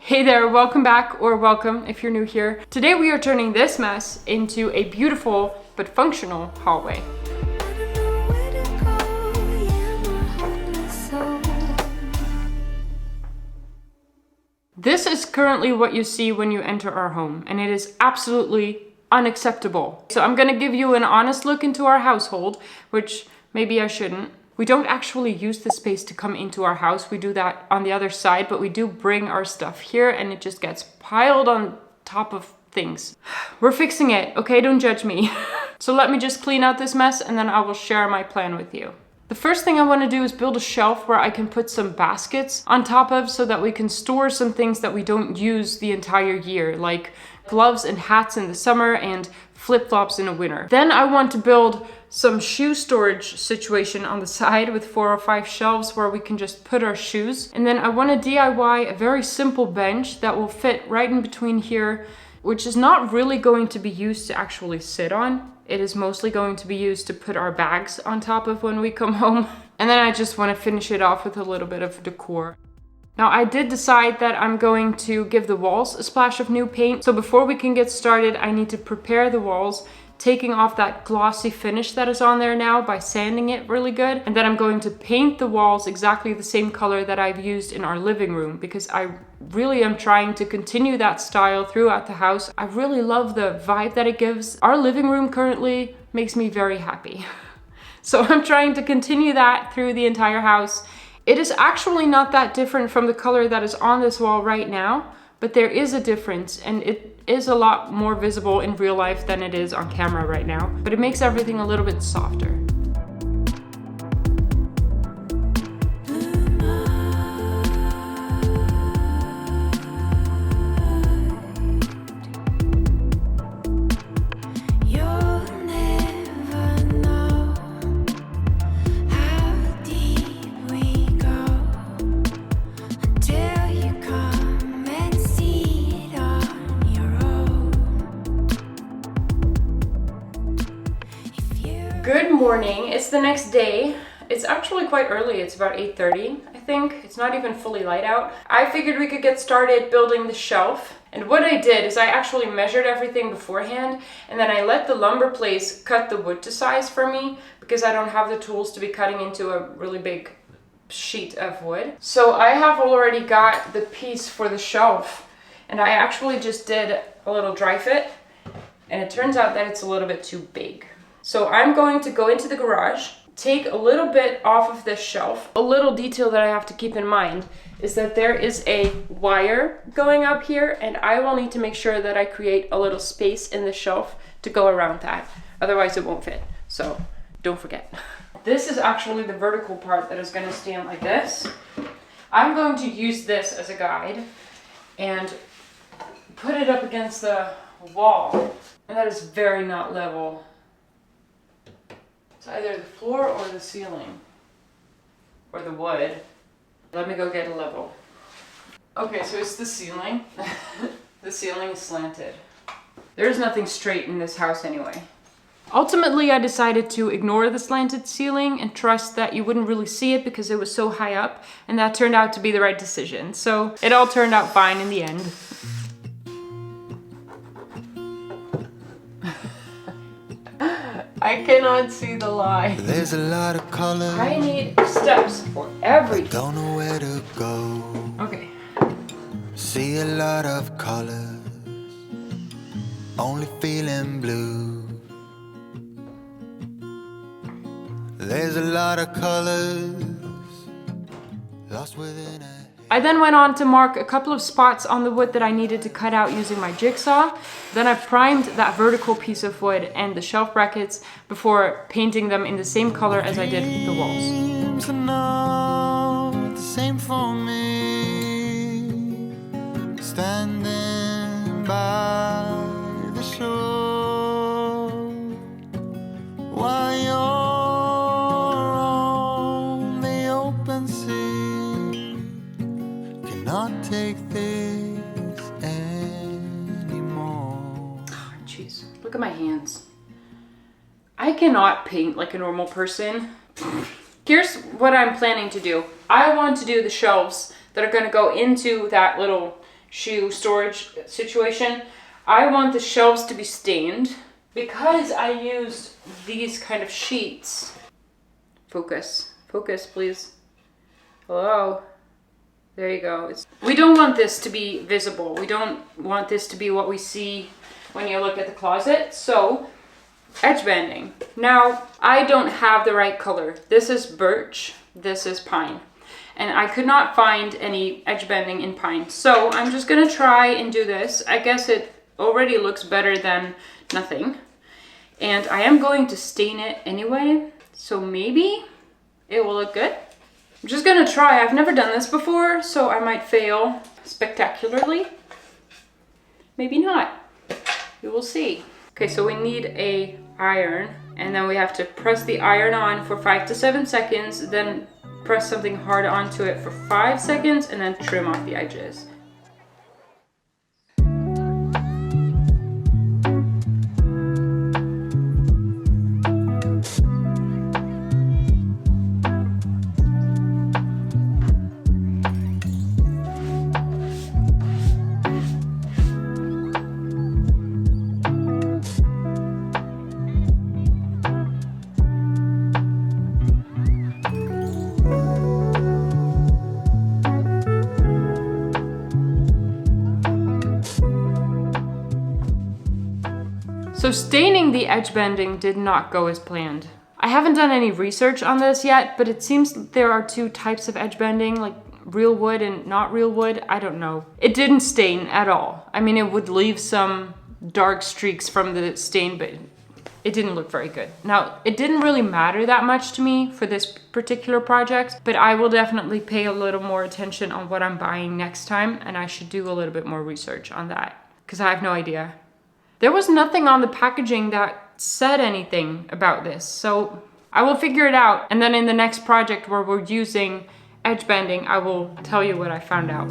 Hey there, welcome back, or welcome if you're new here. Today we are turning this mess into a beautiful but functional hallway. This is currently what you see when you enter our home, and it is absolutely unacceptable. So I'm gonna give you an honest look into our household, which maybe I shouldn't. We don't actually use the space to come into our house. We do that on the other side, but we do bring our stuff here and it just gets piled on top of things. We're fixing it, okay? Don't judge me. So let me just clean out this mess and then I will share my plan with you. The first thing I want to do is build a shelf where I can put some baskets on top of so that we can store some things that we don't use the entire year, like gloves and hats in the summer and flip-flops in the winter. Then I want to build some shoe storage situation on the side with 4 or 5 shelves where we can just put our shoes. And then I want to DIY a very simple bench that will fit right in between here, which is not really going to be used to actually sit on. It is mostly going to be used to put our bags on top of when we come home. And then I just want to finish it off with a little bit of decor. Now I did decide that I'm going to give the walls a splash of new paint. So before we can get started, I need to prepare the walls, taking off that glossy finish that is on there now by sanding it really good. And then I'm going to paint the walls exactly the same color that I've used in our living room, because I really am trying to continue that style throughout the house. I really love the vibe that it gives. Our living room currently makes me very happy. So I'm trying to continue that through the entire house. It is actually not that different from the color that is on this wall right now, but there is a difference and it is a lot more visible in real life than it is on camera right now, but it makes everything a little bit softer. Good morning, it's the next day. It's actually quite early, it's about 8:30, I think. It's not even fully light out. I figured we could get started building the shelf. And what I did is I actually measured everything beforehand, and then I let the lumber place cut the wood to size for me, because I don't have the tools to be cutting into a really big sheet of wood. So I have already got the piece for the shelf, and I actually just did a little dry fit, and it turns out that it's a little bit too big. So I'm going to go into the garage, take a little bit off of this shelf. A little detail that I have to keep in mind is that there is a wire going up here, and I will need to make sure that I create a little space in the shelf to go around that. Otherwise it won't fit, so don't forget. This is actually the vertical part that is going to stand like this. I'm going to use this as a guide and put it up against the wall, and that is very not level. It's either the floor or the ceiling, or the wood. Let me go get a level. Okay, so it's the ceiling. The ceiling is slanted. There's nothing straight in this house anyway. Ultimately, I decided to ignore the slanted ceiling and trust that you wouldn't really see it because it was so high up, and that turned out to be the right decision. So it all turned out fine in the end. I cannot see the lie. There's a lot of color. I need steps for everything. Don't know where to go. Okay. See a lot of colors. Only feeling blue. There's a lot of colors. Lost within a... I then went on to mark a couple of spots on the wood that I needed to cut out using my jigsaw. Then I primed that vertical piece of wood and the shelf brackets before painting them in the same color as I did with the walls. Dreams are not the same for me. Standing by the shore while you're on the open sea. Cannot take this anymore. Oh, jeez, look at my hands. I cannot paint like a normal person. Here's what I'm planning to do. I want to do the shelves that are going to go into that little shoe storage situation. I want the shelves to be stained because I used these kind of sheets. Focus, focus please. Hello. There you go. We don't want this to be visible. We don't want this to be what we see when you look at the closet. So, edge banding. Now, I don't have the right color. This is birch, this is pine. And I could not find any edge banding in pine. So, I'm just gonna try and do this. I guess it already looks better than nothing. And I am going to stain it anyway. So maybe it will look good. I'm just gonna try. I've never done this before, so I might fail spectacularly. Maybe not. We will see. Okay, so we need a iron, and then we have to press the iron on for 5 to 7 seconds, then press something hard onto it for 5 seconds, and then trim off the edges. So staining the edge banding did not go as planned. I haven't done any research on this yet, but it seems there are 2 types of edge banding, like real wood and not real wood. I don't know. It didn't stain at all. I mean, it would leave some dark streaks from the stain, but it didn't look very good. Now, it didn't really matter that much to me for this particular project, but I will definitely pay a little more attention on what I'm buying next time, and I should do a little bit more research on that, because I have no idea. There was nothing on the packaging that said anything about this, so I will figure it out. And then in the next project where we're using edge banding, I will tell you what I found out.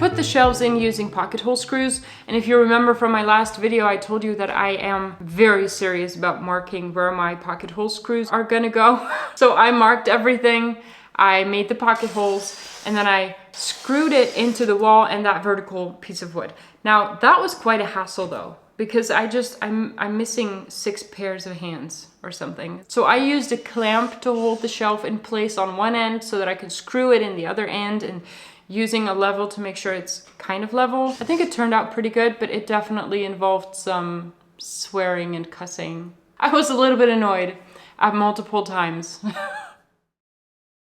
The shelves in using pocket hole screws, and if you remember from my last video, I told you that I am very serious about marking where my pocket hole screws are gonna go. So I marked everything, I made the pocket holes, and then I screwed it into the wall and that vertical piece of wood. Now that was quite a hassle though, because I'm missing 6 pairs of hands or something. So I used a clamp to hold the shelf in place on one end so that I could screw it in the other end, and using a level to make sure it's kind of level. I think it turned out pretty good, but it definitely involved some swearing and cussing. I was a little bit annoyed at multiple times.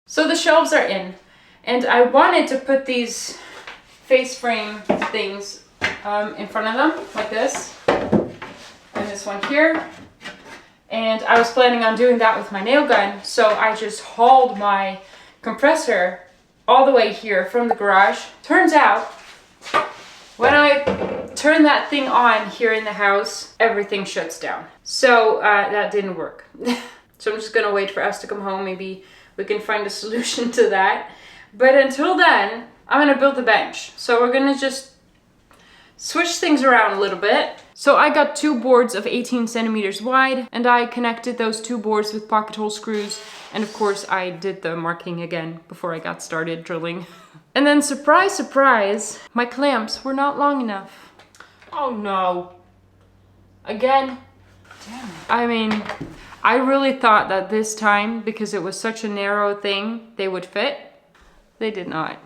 So the shelves are in, and I wanted to put these face frame things in front of them, like this, and this one here. And I was planning on doing that with my nail gun, so I just hauled my compressor all the way here from the garage. Turns out, when I turn that thing on here in the house, everything shuts down. So that didn't work. So I'm just gonna wait for us to come home. Maybe we can find a solution to that. But until then, I'm gonna build the bench. So we're gonna just switch things around a little bit. So I got 2 boards of 18 centimeters wide, and I connected those 2 boards with pocket hole screws. And of course I did the marking again before I got started drilling. And then surprise, surprise, my clamps were not long enough. Oh no. Again? Damn it. I mean, I really thought that this time, because it was such a narrow thing, they would fit. They did not.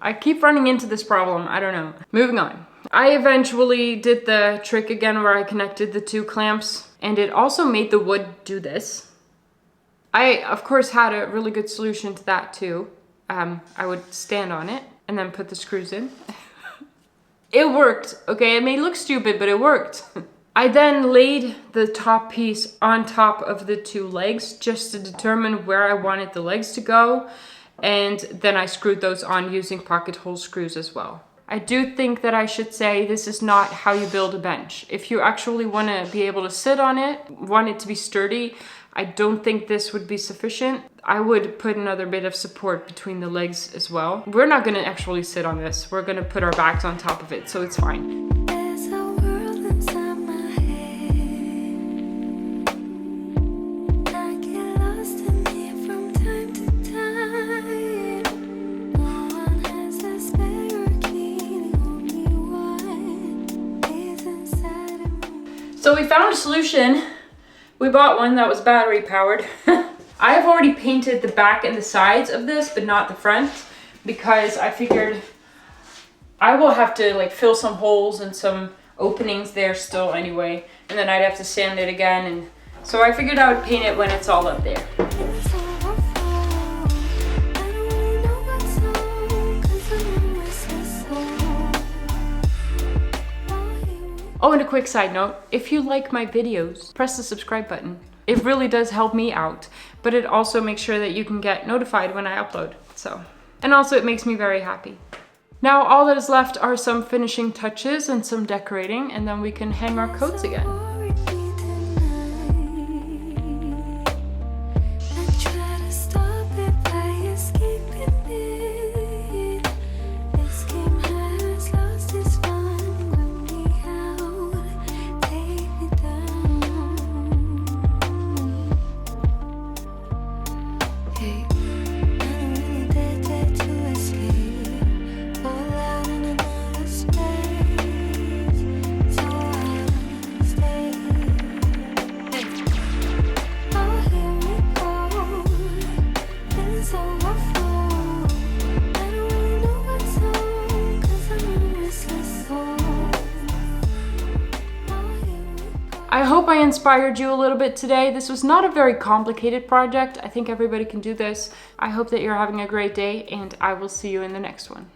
I keep running into this problem, I don't know. Moving on. I eventually did the trick again where I connected the 2 clamps, and it also made the wood do this. I, of course, had a really good solution to that too. I would stand on it and then put the screws in. It worked, okay? It may look stupid, but it worked. I then laid the top piece on top of the 2 legs just to determine where I wanted the legs to go. And then I screwed those on using pocket hole screws as well. I do think that I should say this is not how you build a bench. If you actually want to be able to sit on it, want it to be sturdy, I don't think this would be sufficient. I would put another bit of support between the legs as well. We're not gonna actually sit on this. We're gonna put our backs on top of it, so it's fine. There's a world inside my head. I get lost in it from time to time. No one has a spare key. The only one is inside of me. So we found a solution. We bought one that was battery powered. I have already painted the back and the sides of this, but not the front, because I figured I will have to like fill some holes and some openings there still anyway, and then I'd have to sand it again, and so I figured I would paint it when it's all up there. It's so awful. I don't really know what's wrong, 'cause I'm a restless soul. Oh, here we Oh, and a quick side note, if you like my videos, press the subscribe button. It really does help me out, but it also makes sure that you can get notified when I upload, so. And also it makes me very happy. Now all that is left are some finishing touches and some decorating, and then we can hang our coats again. worried me tonight. I try to stop it by escaping it. This game has lost its fun. Run me out, take me down. Hey, I don't really dare to escape. Fall out in another space, so I stay. Oh, here we go. Feeling so awful. I don't really know what's wrong, 'cause I'm a restless soul. Oh, here we go. I hope I inspired you a little bit today. This was not a very complicated project. I think everybody can do this. I hope that you're having a great day, and I will see you in the next one.